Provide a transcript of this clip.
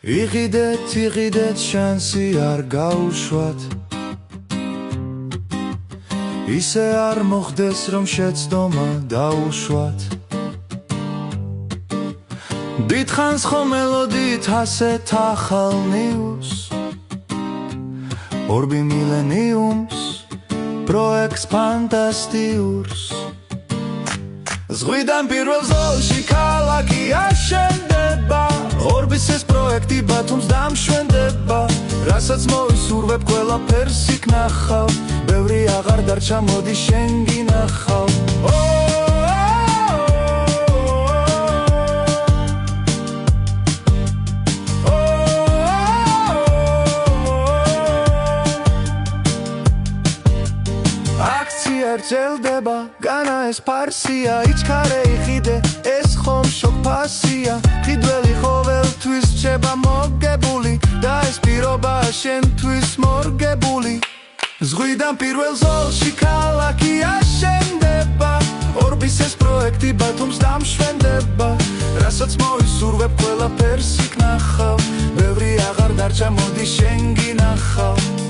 იყიდეთ შანსი არ გაუშვათ ისე არ მოხდეს რომ შეცდომა დაუშვათ დიდხანს ხომ ელოდით ასეთ ახალ ნიუს ორბი მილენიუმს პროექტს ფანტასტიურს ზღვიდან პირველ ზოლში ქალაქი აშენდება ორბის ეს პროექტი ბათუმს დამშვენდება რასაც მოისურვებ ყველაფერს იქ ნახავ ბევრი აღარ დარჩა მოდი შენ გინახავ აქცია რჯელდება განა ეს ფარსია იჩქარე იყიდე ეს ხომ შოკ ფასია ხიდველი ყოველთვის რჩება მოგებული და ეს პირობა შენთვის მორგებული ზღვიდან პირველ ზოლში ქალაქი აშენდება ორბის ეს პროექტი ბათუმს დამშვენდება რასაც მოისურვებ ყველაფერს იქ ნახავ ბევრი აღარ დარჩა მოდი შენ გინახავ